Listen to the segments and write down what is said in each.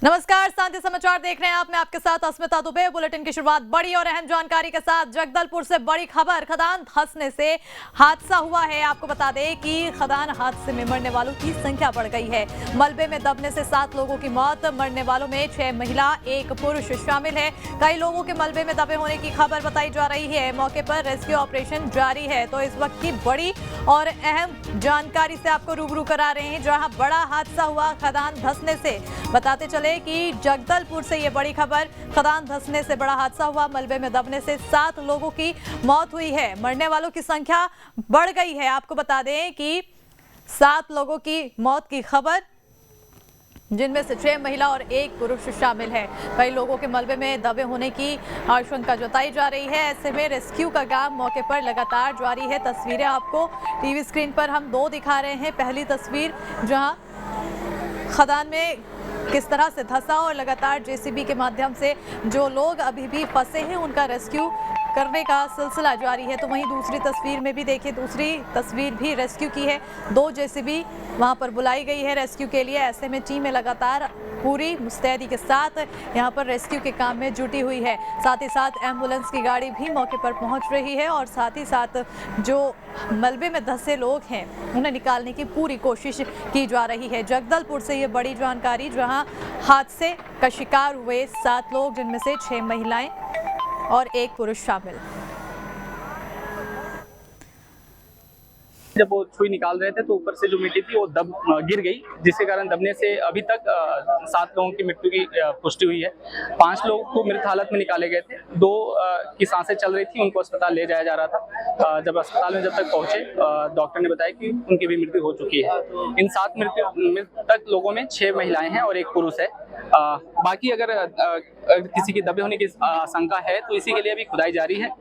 नमस्कार, शांति समाचार देख रहे हैं आप। मैं आपके साथ अस्मिता दुबे। बुलेटिन की शुरुआत बड़ी और अहम जानकारी के साथ। जगदलपुर से बड़ी खबर, खदान धंसने से हादसा हुआ है। आपको बता दें कि खदान हादसे में मरने वालों की संख्या बढ़ गई है। मलबे में दबने से 7 लोगों की मौत, मरने वालों में 6 महिला 1 पुरुष शामिल है। कई लोगों के मलबे में दबे होने की खबर बताई जा रही है। मौके पर रेस्क्यू ऑपरेशन जारी है। तो इस वक्त की बड़ी और अहम जानकारी से आपको रूबरू करा रहे हैं, जहां बड़ा हादसा हुआ खदान धंसने से। बताते चले कि जगदलपुर से ये बड़ी खबर, खदान धंसने से बड़ा हादसा हुआ। मलबे में दबने से 7 लोगों की मौत हुई है। मरने वालों की संख्या बढ़ गई है। आपको बता दें कि 7 लोगों की मौत की खबर, जिनमें से 6 महिला और 1 पुरुष शामिल है। कई लोगों के मलबे में दबे होने की आशंका जताई जा रही है। ऐसे में रेस्क्यू का काम मौके पर लगातार जारी है। तस्वीरें आपको टीवी स्क्रीन पर हम 2 दिखा रहे हैं। पहली तस्वीर, जहां खदान में किस तरह से धंसा और लगातार जेसीबी के माध्यम से जो लोग अभी भी फंसे हैं उनका रेस्क्यू करने का सिलसिला जारी है। तो वहीं दूसरी तस्वीर में भी देखिए, दूसरी तस्वीर भी रेस्क्यू की है। 2 जेसीबी वहां पर बुलाई गई है रेस्क्यू के लिए। ऐसे में टीमें लगातार पूरी मुस्तैदी के साथ यहां पर रेस्क्यू के काम में जुटी हुई है। साथ ही साथ एम्बुलेंस की गाड़ी भी मौके पर पहुंच रही है और साथ ही साथ जो मलबे में धंसे लोग हैं उन्हें निकालने की पूरी कोशिश की जा रही है। जगदलपुर से ये बड़ी जानकारी, जहां हादसे का शिकार हुए 7 लोग, जिनमें से 6 महिलाएं और 1 पुरुष शामिल। जब वो छुई निकाल रहे थे तो ऊपर से जो मिट्टी थी वो गिर गई, जिसके कारण दबने से अभी तक 7 लोगों की मृत्यु की पुष्टि हुई है। 5 लोग को मृत हालत में निकाले गए थे। 2 की सांसें चल रही थी, उनको अस्पताल ले जाया जा रहा था। जब अस्पताल में जब तक पहुंचे, डॉक्टर ने बताया कि उनकी भी मृत्यु हो चुकी है। इन 7 मृतक लोगों में 6 महिलाएं हैं और 1 पुरुष है। बाकी अगर किसी की दबे होने की आशंका है तो इसी के लिए अभी खुदाई जारी है।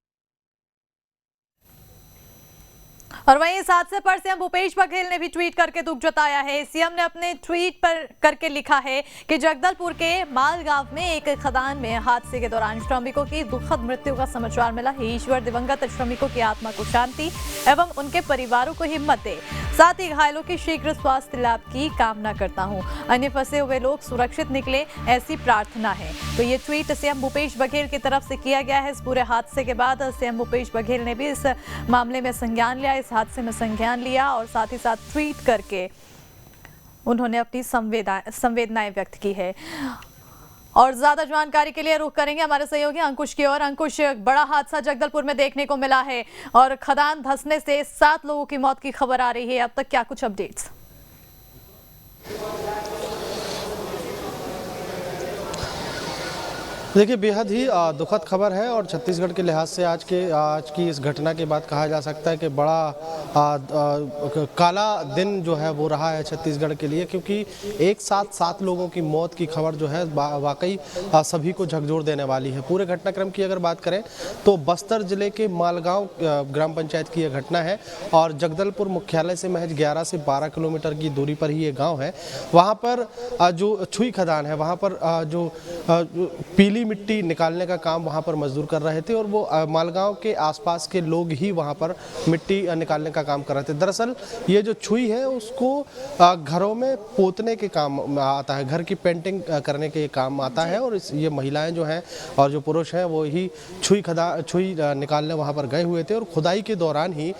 और वहीं इस हादसे पर सीएम भूपेश बघेल ने भी ट्वीट करके दुख जताया है। सीएम ने अपने ट्वीट पर करके लिखा है कि जगदलपुर के मालगांव में एक खदान में हादसे के दौरान श्रमिकों की दुखद मृत्यु का समाचार मिला है। ईश्वर दिवंगत श्रमिकों की आत्मा को शांति एवं उनके परिवारों को हिम्मत दे। साथ ही घायलों की शीघ्र स्वास्थ्य लाभ की कामना करता हूं। अन्य फंसे हुए लोग सुरक्षित निकले, ऐसी प्रार्थना है। तो ये ट्वीट सीएम भूपेश बघेल की तरफ से किया गया है। इस पूरे हादसे के बाद सीएम भूपेश बघेल ने भी इस मामले में संज्ञान लिया, इस हादसे में संज्ञान लिया और साथ ही साथ ट्वीट करके उन्होंने अपनी संवेदनाएं व्यक्त की है। और ज्यादा जानकारी के लिए रुख करेंगे हमारे सहयोगी अंकुश की ओर। अंकुश, बड़ा हादसा जगदलपुर में देखने को मिला है और खदान धंसने से 7 लोगों की मौत की खबर आ रही है। अब तक क्या कुछ अपडेट्स? देखिए, बेहद ही दुखद खबर है और छत्तीसगढ़ के लिहाज से आज की इस घटना के बाद कहा जा सकता है कि बड़ा काला दिन जो है वो रहा है छत्तीसगढ़ के लिए, क्योंकि एक साथ 7 लोगों की मौत की खबर जो है वाकई सभी को झकझोर देने वाली है। पूरे घटनाक्रम की अगर बात करें तो बस्तर जिले के मालगांव ग्राम पंचायत की यह घटना है और जगदलपुर मुख्यालय से महज 11 से 12 किलोमीटर की दूरी पर ही ये गाँव है। वहाँ पर जो छुई खदान है, वहाँ पर जो पीली मिट्टी निकालने का काम वहाँ पर मजदूर कर रहे थे और वो मालगांव के आसपास के लोग ही वहाँ पर मिट्टी निकालने का काम कर रहे थे। दरअसल ये जो छुई है उसको घरों में पोतने के काम आता है, घर की पेंटिंग करने के काम आता है और ये महिलाएं जो हैं और जो पुरुष हैं वो ही छुई निकालने वहाँ पर गए हुए थे और खुदाई के दौरान ही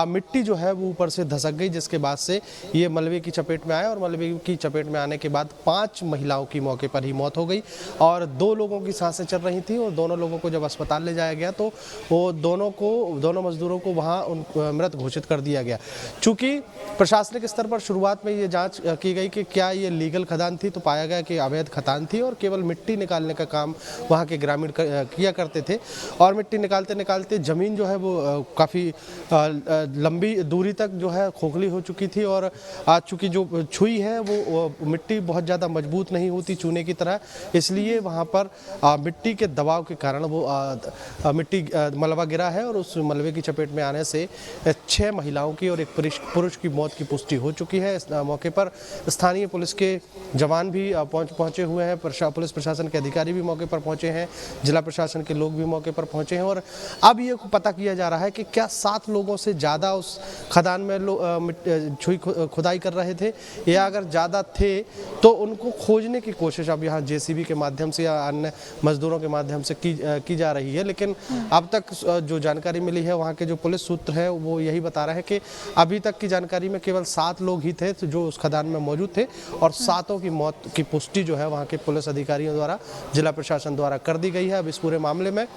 मिट्टी जो है वो ऊपर से धसक गई, जिसके बाद से ये मलबे की चपेट में आया और मलबे की चपेट में आने के बाद 5 महिलाओं की मौके पर ही मौत हो गई और 2 लोगों की सांसें चल रही थी और दोनों लोगों को जब अस्पताल ले जाया गया तो वो दोनों मजदूरों को वहां मृत घोषित कर दिया गया। चूंकि प्रशासनिक स्तर पर शुरुआत में ये जांच की गई कि क्या ये लीगल खदान थी, तो पाया गया कि अवैध खदान थी और केवल मिट्टी निकालने का काम वहाँ के ग्रामीण किया करते थे और मिट्टी निकालते निकालते ज़मीन जो है वो काफ़ी लंबी दूरी तक जो है खोखली हो चुकी थी और आज चूँकि जो छुई है वो मिट्टी बहुत ज़्यादा मजबूत नहीं होती चूने की तरह, इसलिए वहाँ पर मिट्टी के दबाव के कारण वो मिट्टी मलबा गिरा है और उस मलबे की चपेट में आने से 6 महिलाओं की और एक पुरुष की मौत की पुष्टि हो चुकी है। इस मौके पर स्थानीय पुलिस के जवान भी पहुंचे हुए हैं, पुलिस प्रशासन के अधिकारी भी मौके पर पहुंचे हैं, जिला प्रशासन के लोग भी मौके पर पहुंचे हैं और अब ये पता किया जा रहा है कि क्या 7 लोगों से ज़्यादा उस खदान में छुई खुदाई कर रहे थे या अगर ज़्यादा थे तो उनको खोजने की कोशिश अब यहाँ जेसीबी के माध्यम से या अन्य मजदूरों के माध्यम से की जा रही है। लेकिन अब तक जो जानकारी मिली है वहाँ के जो पुलिस सूत्र है वो यही बता रहे हैं कि अभी तक की जानकारी में केवल 7 लोग ही थे जो उस खदान में मौजूद थे और 7 की मौत की पुष्टि जो है वहाँ के पुलिस अधिकारियों द्वारा, जिला प्रशासन द्वारा कर दी गई है। अब इस पूरे मामले में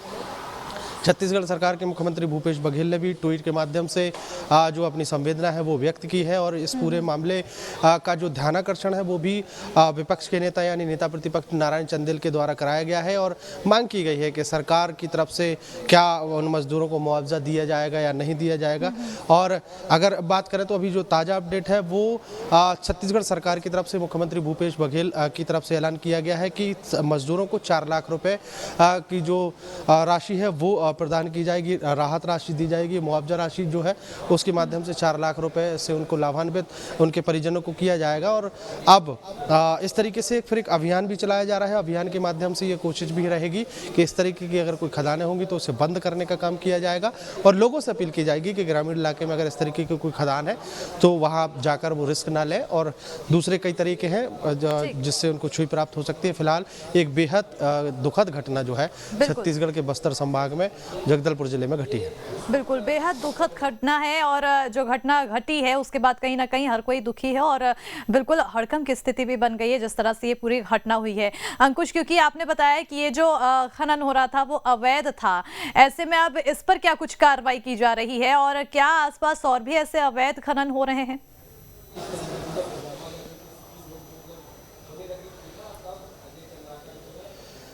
छत्तीसगढ़ सरकार के मुख्यमंत्री भूपेश बघेल ने भी ट्वीट के माध्यम से जो अपनी संवेदना है वो व्यक्त की है और इस पूरे मामले का जो ध्यानाकर्षण है वो भी विपक्ष के नेता यानी नेता प्रतिपक्ष नारायण चंदेल के द्वारा कराया गया है और मांग की गई है कि सरकार की तरफ से क्या उन मजदूरों को मुआवजा दिया जाएगा या नहीं दिया जाएगा। और अगर बात करें तो अभी जो ताज़ा अपडेट है वो छत्तीसगढ़ सरकार की तरफ से मुख्यमंत्री भूपेश बघेल की तरफ से ऐलान किया गया है कि मजदूरों को 4 लाख रुपये की जो राशि है वो प्रदान की जाएगी, राहत राशि दी जाएगी, मुआवजा राशि जो है उसके माध्यम से 4 लाख रुपए से उनको लाभान्वित उनके परिजनों को किया जाएगा। और अब इस तरीके से फिर एक अभियान भी चलाया जा रहा है। अभियान के माध्यम से ये कोशिश भी रहेगी कि इस तरीके की अगर कोई खदानें होंगी तो उसे बंद करने का काम किया जाएगा और लोगों से अपील की जाएगी कि ग्रामीण इलाके में अगर इस तरीके की कोई खदान है तो वहाँ जाकर वो रिस्क ना लें। और दूसरे कई तरीके हैं जिससे उनको छुई प्राप्त हो सकती है। फिलहाल एक बेहद दुखद घटना जो है छत्तीसगढ़ के बस्तर संभाग में जगदलपुर जिले में घटी है। बिल्कुल बेहद दुखद घटना है और जो घटना घटी है उसके बाद कहीं ना कहीं हर कोई दुखी है और बिल्कुल हड़कंप की स्थिति भी बन गई है जिस तरह से ये पूरी घटना हुई है। अंकुश, क्योंकि आपने बताया कि ये जो खनन हो रहा था वो अवैध था, ऐसे में अब इस पर क्या कुछ कार्रवाई की जा रही है और क्या आसपास और भी ऐसे अवैध खनन हो रहे हैं?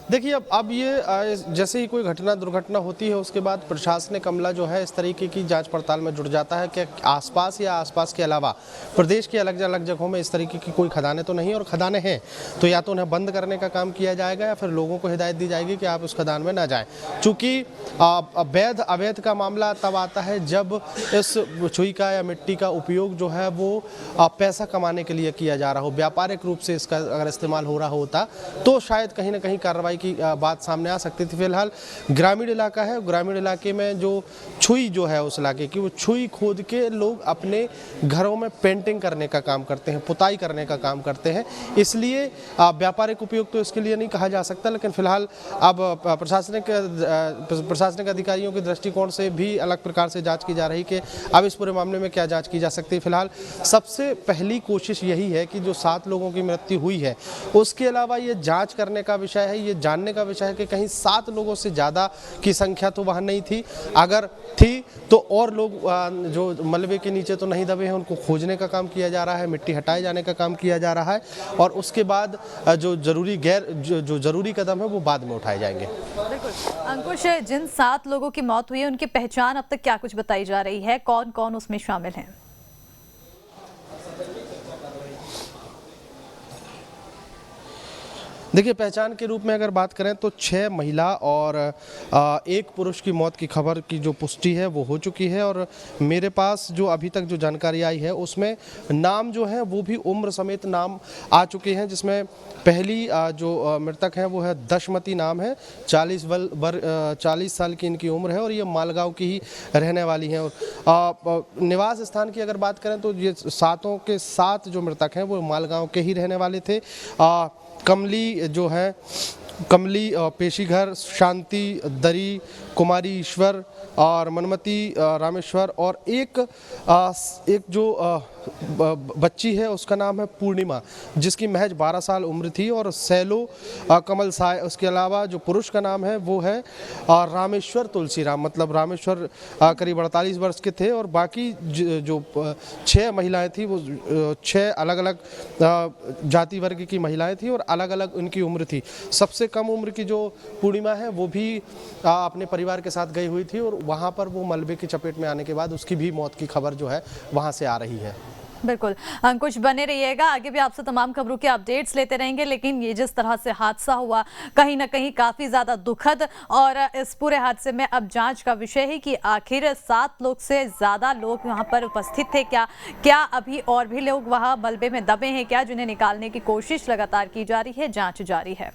देखिए अब ये जैसे ही कोई दुर्घटना होती है उसके बाद प्रशासनिक अमला जो है इस तरीके की जांच पड़ताल में जुट जाता है कि आसपास या आसपास के अलावा प्रदेश के अलग अलग जगहों में इस तरीके की कोई खदानें तो नहीं, और खदानें हैं तो या तो उन्हें बंद करने का काम किया जाएगा या फिर लोगों को हिदायत दी जाएगी कि आप उस खदान में ना जाएं। चूँकि अवैध का मामला तब आता है जब इस छुई का या मिट्टी का उपयोग जो है वो पैसा कमाने के लिए किया जा रहा हो, व्यापारिक रूप से इसका अगर इस्तेमाल हो रहा होता तो शायद कहीं ना कहीं कार्रवाई की बात सामने आ सकती थी। फिलहाल ग्रामीण इलाका है, ग्रामीण इलाके में जो छुई जो है उस इलाके की वो छुई खोद के लोग अपने घरों में पेंटिंग करने का काम करते हैं, पुताई करने का काम करते हैं, इसलिए व्यापारिक उपयोग तो इसके लिए नहीं कहा जा सकता। लेकिन फिलहाल अब प्रशासनिक अधिकारियों के दृष्टिकोण से भी अलग प्रकार से जांच की जा रही कि अब इस पूरे मामले में क्या जांच की जा सकती है। फिलहाल सबसे पहली कोशिश यही है कि जो 7 लोगों की मृत्यु हुई है उसके अलावा ये जांच करने का विषय है, ये जानने का विषय है कि कहीं 7 लोगों से ज़्यादा की संख्या तो वहाँ नहीं थी, अगर थी तो और लोग जो मलबे के नीचे तो नहीं दबे हैं उनको खोजने का काम किया जा रहा है, मिट्टी हटाए जाने का काम किया जा रहा है और उसके बाद जो जरूरी कदम है वो बाद में उठाए जाएंगे। बिल्कुल अंकुश, जिन 7 लोगों की मौत हुई है उनकी पहचान अब तक क्या कुछ बताई जा रही है, कौन कौन उसमें शामिल हैं? देखिए पहचान के रूप में अगर बात करें तो 6 महिला और 1 पुरुष की मौत की खबर की जो पुष्टि है वो हो चुकी है और मेरे पास जो अभी तक जो जानकारी आई है उसमें नाम जो है वो भी उम्र समेत नाम आ चुके हैं, जिसमें पहली जो मृतक है वो है दशमती नाम है, 40 साल की इनकी उम्र है और ये मालगांव की ही रहने वाली हैं। और निवास स्थान की अगर बात करें तो ये 7 के 7 जो मृतक हैं वो मालगांव के ही रहने वाले थे। कमली जो है, कमली पेशीघर, शांति दरी, कुमारी ईश्वर और मनमती रामेश्वर और एक जो बच्ची है उसका नाम है पूर्णिमा जिसकी महज 12 साल उम्र थी और सैलो कमल साय। उसके अलावा जो पुरुष का नाम है वो है रामेश्वर तुलसीराम, मतलब रामेश्वर करीब 48 वर्ष के थे और बाकी जो 6 महिलाएं थी वो 6 अलग अलग जाति वर्ग की महिलाएं थी और अलग अलग उनकी उम्र थी। सबसे कम उम्र की जो पूर्णिमा है वो भी अपने परिवार के साथ गई हुई थी और वहाँ पर वो मलबे की चपेट में आने के बाद उसकी भी मौत की खबर जो है वहाँ से आ रही है। बिल्कुल अंकुश, बने रहिएगा, आगे भी आपसे तमाम खबरों के अपडेट्स लेते रहेंगे। लेकिन ये जिस तरह से हादसा हुआ, कहीं ना कहीं काफी ज्यादा दुखद, और इस पूरे हादसे में अब जांच का विषय है कि आखिर 7 लोग से ज्यादा लोग वहां पर उपस्थित थे क्या, क्या अभी और भी लोग वहां मलबे में दबे हैं क्या, जिन्हें निकालने की कोशिश लगातार की जा रही है, जांच जारी है।